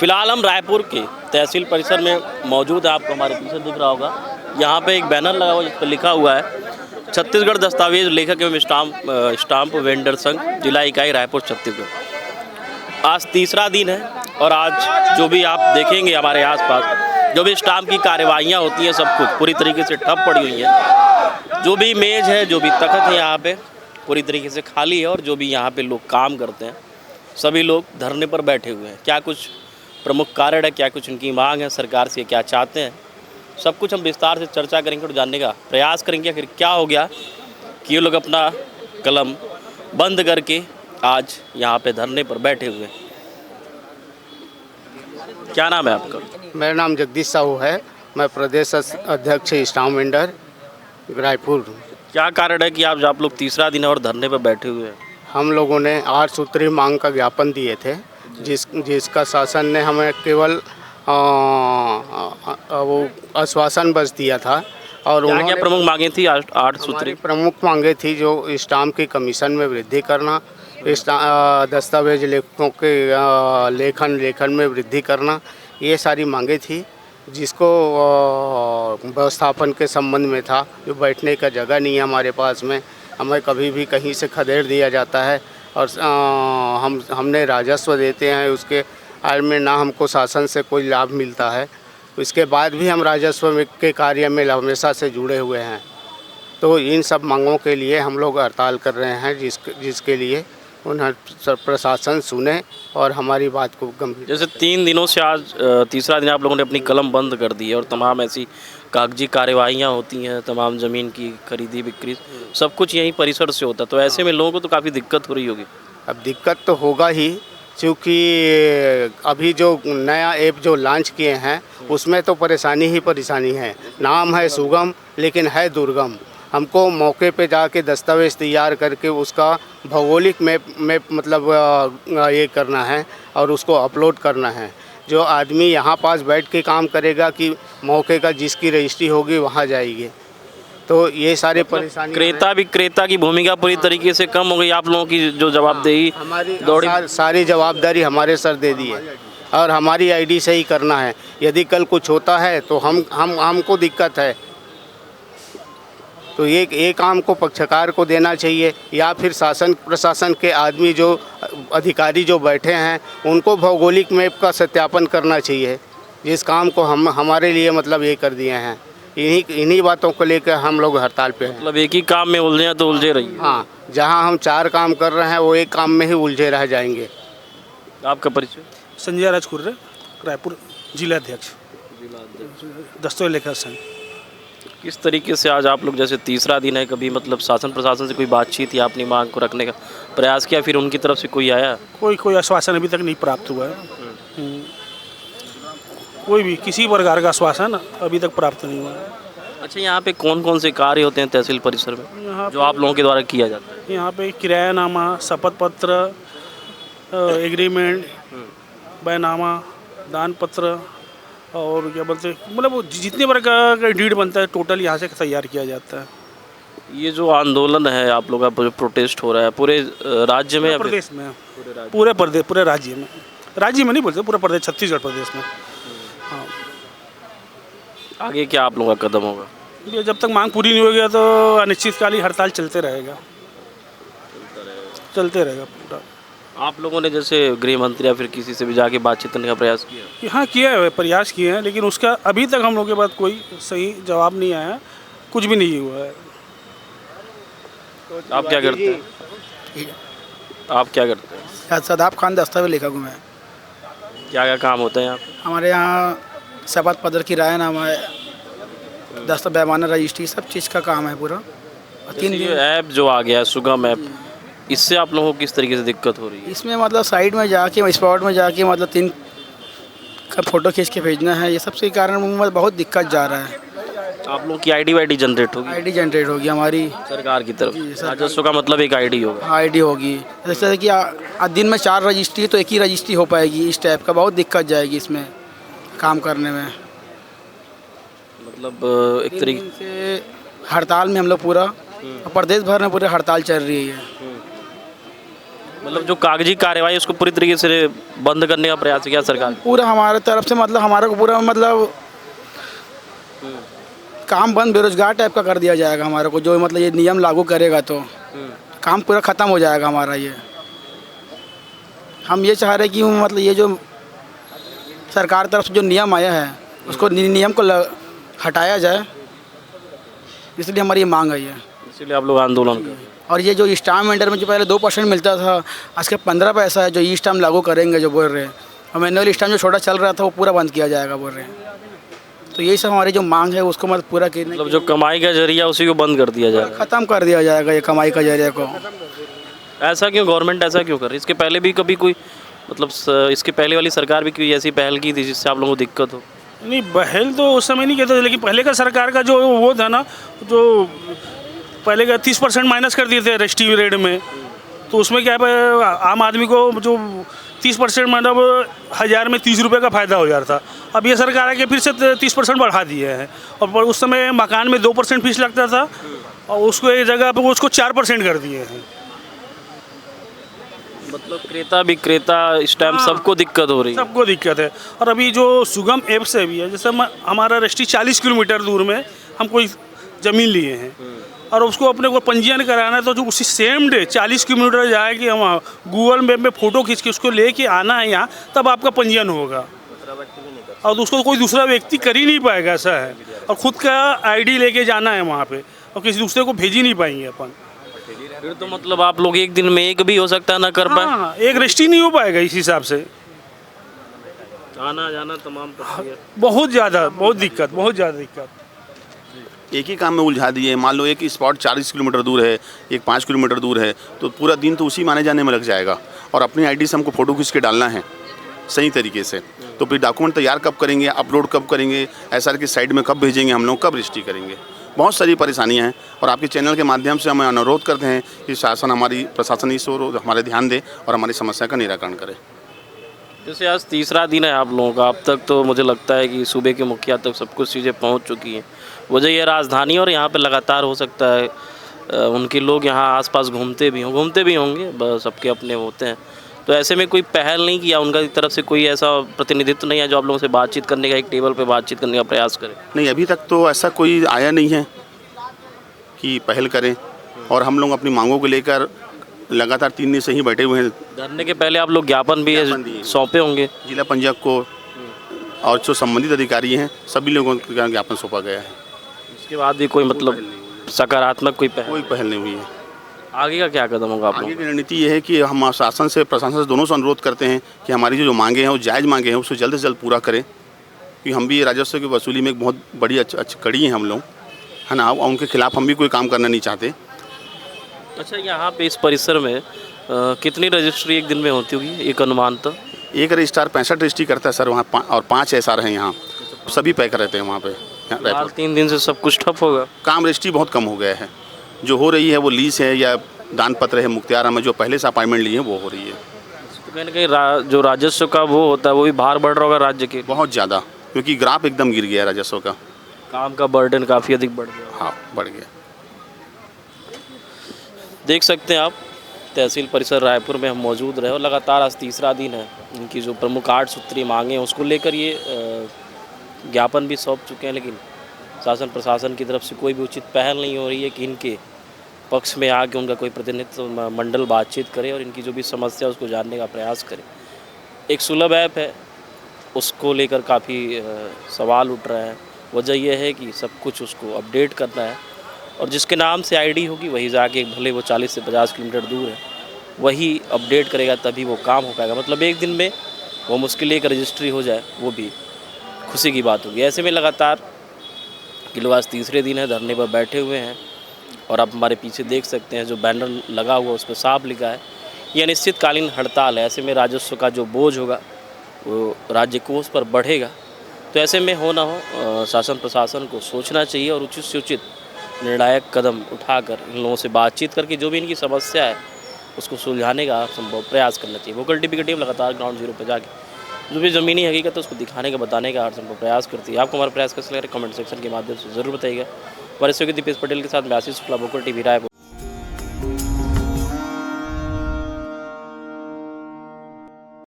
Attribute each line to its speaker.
Speaker 1: फिलहाल हम रायपुर के तहसील परिसर में मौजूद है। आपको हमारे पीछे दिख रहा होगा, यहाँ पे एक बैनर लगा हुआ जिस पर लिखा हुआ है छत्तीसगढ़ दस्तावेज लेखक एवं स्टाम्प वेंडर संघ जिला इकाई रायपुर छत्तीसगढ़। आज तीसरा दिन है और आज जो भी आप देखेंगे हमारे आसपास जो भी स्टाम्प की कार्यवाहियाँ होती हैं सब कुछ पूरी तरीके से ठप पड़ी हुई है। जो भी मेज है, जो भी तख्त है यहाँ पे पूरी तरीके से खाली है और जो भी यहाँ पे लोग काम करते हैं सभी लोग धरने पर बैठे हुए हैं। क्या कुछ प्रमुख कारण है, क्या कुछ उनकी मांग है, सरकार से क्या चाहते हैं, सब कुछ हम विस्तार से चर्चा करेंगे और जानने का प्रयास करेंगे। आखिर क्या हो गया कि ये लोग अपना कलम बंद करके आज यहाँ पे धरने पर बैठे हुए हैं। क्या नाम है आपका?
Speaker 2: मेरा नाम जगदीश साहू है। मैं प्रदेश अध्यक्ष स्टाम्प वेंडर रायपुर।
Speaker 1: क्या कारण है कि आप लोग तीसरा दिन और धरने पर बैठे हुए हैं?
Speaker 2: हम लोगों ने 8 सूत्री मांग का ज्ञापन दिए थे जिसका शासन ने हमें केवल वो आश्वासन बस दिया था। और
Speaker 1: क्या प्रमुख मांगे थी? 8 सूत्री
Speaker 2: प्रमुख मांगे थी जो स्टाम्प की कमीशन में वृद्धि करना, दस्तावेज लेखकों के लेखन में वृद्धि करना, ये सारी मांगे थी। जिसको व्यवस्थापन के संबंध में था, जो बैठने का जगह नहीं है हमारे पास में, हमें कभी भी कहीं से खदेड़ दिया जाता है और हमने राजस्व देते हैं, उसके आय में ना हमको शासन से कोई लाभ मिलता है। इसके बाद भी हम राजस्व के कार्य में हमेशा से जुड़े हुए हैं। तो इन सब मांगों के लिए हम लोग हड़ताल कर रहे हैं जिसके लिए उन्हें प्रशासन सुने और हमारी बात को गंभीर।
Speaker 1: जैसे 3 दिनों से आज तीसरा दिन आप लोगों ने अपनी कलम बंद कर दी है और तमाम ऐसी कागजी कार्यवाहियाँ होती हैं, तमाम ज़मीन की खरीदी बिक्री सब कुछ यहीं परिसर से होता है, तो ऐसे में लोगों को तो काफ़ी दिक्कत हो रही होगी।
Speaker 2: अब दिक्कत तो होगा ही, क्योंकि अभी जो नया ऐप जो लॉन्च किए हैं उसमें तो परेशानी ही परेशानी है। नाम है सुगम लेकिन है दुर्गम। हमको मौके पे जाके दस्तावेज़ तैयार करके उसका भौगोलिक मैप मतलब ये करना है और उसको अपलोड करना है। जो आदमी यहाँ पास बैठ के काम करेगा कि मौके का जिसकी रजिस्ट्री होगी वहाँ जाएगी, तो ये सारे परेशानी।
Speaker 1: क्रेता विक्रेता की भूमिका पूरी तरीके से कम हो गई। आप लोगों की जो जवाबदेही
Speaker 2: हमारी सारी जवाबदारी हमारे सर दे दी है और हमारी आईडी से ही करना है। यदि कल कुछ होता है तो हमको दिक्कत है, तो ये काम को पक्षकार को देना चाहिए या फिर शासन प्रशासन के आदमी जो अधिकारी जो बैठे हैं उनको भौगोलिक मैप का सत्यापन करना चाहिए। जिस काम को हमारे लिए मतलब ये कर दिए हैं, इन्हीं बातों को लेकर हम लोग हड़ताल पे हैं।
Speaker 1: मतलब एक ही काम में उलझे हैं तो उलझे रहिए।
Speaker 2: हाँ, जहाँ हम 4 काम कर रहे हैं वो एक काम में ही उलझे रह जाएंगे।
Speaker 1: आपका परिचय?
Speaker 3: संजय राजखुर्रे, रायपुर जिला अध्यक्ष दस्तावेज लेखक संघ।
Speaker 1: किस तरीके से आज आप लोग, जैसे तीसरा दिन है, कभी मतलब शासन प्रशासन से कोई बातचीत या अपनी मांग को रखने का प्रयास किया, फिर उनकी तरफ से कोई आया?
Speaker 3: कोई आश्वासन अभी तक नहीं प्राप्त हुआ है। कोई भी किसी प्रकार का आश्वासन अभी तक प्राप्त नहीं हुआ है।
Speaker 1: अच्छा, यहाँ पे कौन कौन से कार्य होते हैं तहसील परिसर में जो आप लोगों के द्वारा किया जाता है?
Speaker 3: यहाँ पे किरायानामा, शपथ पत्र, एग्रीमेंट, बैनामा, दान पत्र और क्या बोलते हैं, मतलब जितने प्रकार का डीड बनता है टोटल यहाँ से तैयार किया जाता है।
Speaker 1: ये जो आंदोलन है आप लोगों का, प्रोटेस्ट हो रहा है पूरे राज्य में या
Speaker 3: प्रदेश में? पूरे राज्य में। राज्य में नहीं बोलते, पूरा प्रदेश, छत्तीसगढ़ प्रदेश में। हाँ।
Speaker 1: आगे क्या आप लोगों का कदम होगा?
Speaker 3: ये जब तक मांग पूरी नहीं होगी तो अनिश्चितकालीन हड़ताल चलते रहेगा पूरा।
Speaker 1: आप लोगों ने जैसे गृह मंत्री या फिर किसी से भी जाके बातचीत करने का प्रयास किया?
Speaker 3: हाँ, किया है, प्रयास किए हैं, लेकिन उसका अभी तक हम लोगों के पास कोई सही जवाब नहीं आया, कुछ भी नहीं हुआ है।
Speaker 1: आप क्या करते हैं? आप क्या करते हैं?
Speaker 4: सदाब खान दस्तावेज लेखक हूँ मैं।
Speaker 1: क्या क्या काम होता है यहाँ पे?
Speaker 4: हमारे यहाँ शपथ पत्र की रायनामा है, दस्तावेज़ रजिस्ट्री, सब चीज़ का काम है पूरा।
Speaker 1: 3 दिन ऐप जो आ गया है सुगम ऐप, इससे आप लोगों को किस तरीके से दिक्कत हो रही है?
Speaker 4: इसमें मतलब साइड में जाके, स्पॉट में जाके मतलब 3 का फ़ोटो खींच के भेजना है, ये सबसे कारण मतलब बहुत दिक्कत जा रहा है।
Speaker 1: आप लोग की आईडी वाईडी जनरेट होगी?
Speaker 4: आईडी जनरेट होगी हमारी
Speaker 1: सरकार की तरफ। राजस्व का मतलब एक आईडी होगा?
Speaker 4: आईडी होगी। जैसे कि दिन में 4 रजिस्ट्री है तो एक ही रजिस्ट्री हो पाएगी। इस टाइप का बहुत दिक्कत जाएगी इसमें काम करने में।
Speaker 1: मतलब एक तरीके
Speaker 4: से हड़ताल में हम लोग पूरा प्रदेश भर में पूरे हड़ताल चल रही है।
Speaker 1: मतलब जो कागजी कार्यवाही उसको पूरी तरीके से बंद करने का प्रयास किया सरकार।
Speaker 4: पूरा हमारे तरफ से मतलब हमारे को पूरा मतलब काम बंद बेरोजगार टाइप का कर दिया जाएगा हमारे को, जो मतलब ये नियम लागू करेगा तो काम पूरा ख़त्म हो जाएगा हमारा। ये हम ये चाह रहे हैं कि मतलब ये जो सरकार तरफ से जो नियम आया है उसको नियम को हटाया जाए, इसलिए हमारी ये मांग है ये।
Speaker 1: इसीलिए आप लोग आंदोलन कर रहे हैं।
Speaker 4: और ये जो स्टाम्प वेंडर में जो पहले 2% मिलता था, आज के 15 पैसा है जो ई स्टाम्प लागू करेंगे जो बोल रहे हैं, और मैनुअल स्टाम्प जो छोटा चल रहा था वो पूरा बंद किया जाएगा बोल रहे हैं। तो यही सब हमारी जो मांग है उसको मतलब पूरा करने,
Speaker 1: मतलब जो कमाई का जरिया उसी को बंद कर दिया जाएगा,
Speaker 4: ख़त्म कर दिया जाएगा ये कमाई का जरिया को।
Speaker 1: ऐसा क्यों, गवर्नमेंट ऐसा क्यों कर रही है? इसके पहले भी कभी कोई मतलब इसके पहले वाली सरकार भी कोई ऐसी पहल की थी जिससे आप लोगों को दिक्कत हो?
Speaker 3: नहीं, पहल तो उस समय नहीं कहते थे, लेकिन पहले का सरकार का जो वो था ना, जो पहले का 30% माइनस कर दिए थे रजिस्ट्री रेट में, तो उसमें क्या है आम आदमी को जो 30% मतलब 1000 में 30 रुपये का फ़ायदा हो जाता था। अब ये सरकार आके फिर से 30% बढ़ा दिए हैं, और उस समय मकान में 2% फीस लगता था और उसको एक जगह पर उसको 4% कर दिए हैं।
Speaker 1: मतलब क्रेता विक्रेता स्टैम्प सबको दिक्कत हो रही है।
Speaker 3: सबको दिक्कत है। और अभी जो सुगम ऐप से भी है, जैसे हमारा रजिस्ट्री 40 किलोमीटर दूर में हम कोई ज़मीन लिए हैं और उसको अपने को पंजीयन कराना है, तो जो उसी सेम डे 40 किलोमीटर जाए कि हम गूगल मैप में फ़ोटो खींच के उसको लेके आना है यहाँ, तब आपका पंजीयन होगा। और उसको कोई दूसरा व्यक्ति कर ही नहीं पाएगा, ऐसा है। और ख़ुद का आईडी लेके जाना है वहाँ पे, और किसी दूसरे को भेज ही नहीं पाएंगे अपन।
Speaker 1: फिर तो मतलब आप लोग एक दिन में एक भी हो सकता है ना कर पाए।
Speaker 3: हाँ, एक रजिस्ट्री नहीं हो पाएगा इस हिसाब से।
Speaker 1: आना जाना तमाम प्रक्रिया
Speaker 3: बहुत ज़्यादा, बहुत ज़्यादा दिक्कत।
Speaker 5: एक ही काम में उलझा दिए। मान लो एक स्पॉट 40 किलोमीटर दूर है, एक 5 किलोमीटर दूर है, तो पूरा दिन तो उसी माने जाने में लग जाएगा। और अपनी आईडी से हमको फ़ोटो खींच के डालना है सही तरीके से, तो फिर डॉक्यूमेंट तैयार कब करेंगे, अपलोड कब करेंगे, SR की साइट में कब भेजेंगे हम लोग, कब रजिस्ट्री करेंगे। बहुत सारी परेशानियां हैं और आपके चैनल के माध्यम से हमें अनुरोध करते हैं कि प्रशासन इस ओर हमारे ध्यान दे और हमारी समस्या का निराकरण करे।
Speaker 1: जैसे आज तीसरा दिन है आप लोगों का, अब तक तो मुझे लगता है कि सूबे के मुखिया तक सब कुछ चीज़ें पहुंच चुकी हैं। वजह ये राजधानी और यहाँ पे लगातार हो सकता है उनके लोग यहाँ आसपास घूमते भी होंगे, बस सबके अपने होते हैं। तो ऐसे में कोई पहल नहीं किया उनका तरफ से, कोई ऐसा प्रतिनिधित्व नहीं है जो आप लोगों से बातचीत करने का, एक टेबल पे बातचीत करने का प्रयास करे?
Speaker 5: नहीं, अभी तक तो ऐसा कोई आया नहीं है कि पहल करें। और हम लोग अपनी मांगों को लेकर लगातार 3 दिन से ही बैठे हुए हैं।
Speaker 1: धरने के पहले आप लोग ज्ञापन भी सौंपे होंगे
Speaker 5: जिला पंचायत को और जो संबंधित अधिकारी हैं सभी लोगों को ज्ञापन सौंपा गया है।
Speaker 1: उसके बाद भी कोई मतलब सकारात्मक कोई पहल
Speaker 5: नहीं हुई है।
Speaker 1: आगे का क्या कदम होगा आप लोगों
Speaker 5: आगे की रणनीति ये है कि हम शासन से प्रशासन से दोनों से अनुरोध करते हैं कि हमारी जो मांगे हैं वो जायज़ मांगे हैं उसको जल्द से जल्द पूरा करें, क्योंकि हम भी राजस्व की वसूली में एक बहुत बड़ी अच्छी कड़ी हैं हम लोग, है ना। उनके खिलाफ हम भी कोई काम करना नहीं चाहते।
Speaker 1: अच्छा, यहाँ पे इस परिसर में कितनी रजिस्ट्री एक दिन में होती होगी, एक अनुमान? तो
Speaker 5: एक रजिस्ट्रार 65 रजिस्ट्री करता है सर वहाँ, और 5 SR हैं यहाँ, सभी पैक रहते हैं वहाँ पे।
Speaker 1: 3 दिन से सब कुछ ठप होगा।
Speaker 5: काम रजिस्ट्री बहुत कम हो गया है। जो हो रही है वो लीज है या दान पत्र है, मुख्तियार में जो पहले से अपॉइंटमेंट लिए हैं वो हो रही है।
Speaker 1: तो कहीं ना कहीं जो राजस्व का वो होता है वो भी भार बढ़ रहा होगा राज्य के
Speaker 5: बहुत ज़्यादा, क्योंकि ग्राफ एकदम गिर गया राजस्व का।
Speaker 1: काम का बर्डन काफ़ी अधिक बढ़ गया।
Speaker 5: हाँ, बढ़ गया।
Speaker 1: देख सकते हैं आप, तहसील परिसर रायपुर में हम मौजूद रहे और लगातार आज तीसरा दिन है। इनकी जो प्रमुख 8 सूत्री मांगे हैं उसको लेकर ये ज्ञापन भी सौंप चुके हैं, लेकिन शासन प्रशासन की तरफ से कोई भी उचित पहल नहीं हो रही है कि इनके पक्ष में आके उनका कोई प्रतिनिधित्व मंडल बातचीत करे और इनकी जो भी समस्या उसको जानने का प्रयास करे। एक सुलभ ऐप है, उसको लेकर काफ़ी सवाल उठ रहा है। वजह यह है कि सब कुछ उसको अपडेट करना है और जिसके नाम से आईडी होगी वही जाके, भले वो 40 से 50 किलोमीटर दूर है, वही अपडेट करेगा, तभी वो काम हो पाएगा। मतलब एक दिन में वो मुश्किल एक रजिस्ट्री हो जाए वो भी खुशी की बात होगी। ऐसे में लगातार कि लोग आज तीसरे दिन है धरने पर बैठे हुए हैं और आप हमारे पीछे देख सकते हैं जो बैनर लगा हुआ उस पर साफ लिखा है ये अनिश्चितकालीन हड़ताल है। ऐसे में राजस्व का जो बोझ होगा वो राज्य कोष पर बढ़ेगा। तो ऐसे में हो ना हो शासन प्रशासन को सोचना चाहिए और उचित से उचित निर्णायक कदम उठाकर इन लोगों से बातचीत करके जो भी इनकी समस्या है उसको सुलझाने का संभव प्रयास करना चाहिए। वोकल टीवी की टीम लगातार ग्राउंड जीरो पर जाके जो भी ज़मीनी हकीकत है उसको दिखाने का, बताने का हर संभव प्रयास करती है। आपको हमारा प्रयास कैसे लग रहा है कमेंट सेक्शन के माध्यम से ज़रूर बताइएगा। हमारे सहयोगी दीपेश पटेल के साथ मैं आशीष शुक्ला, वोकल टीवी रायपुर।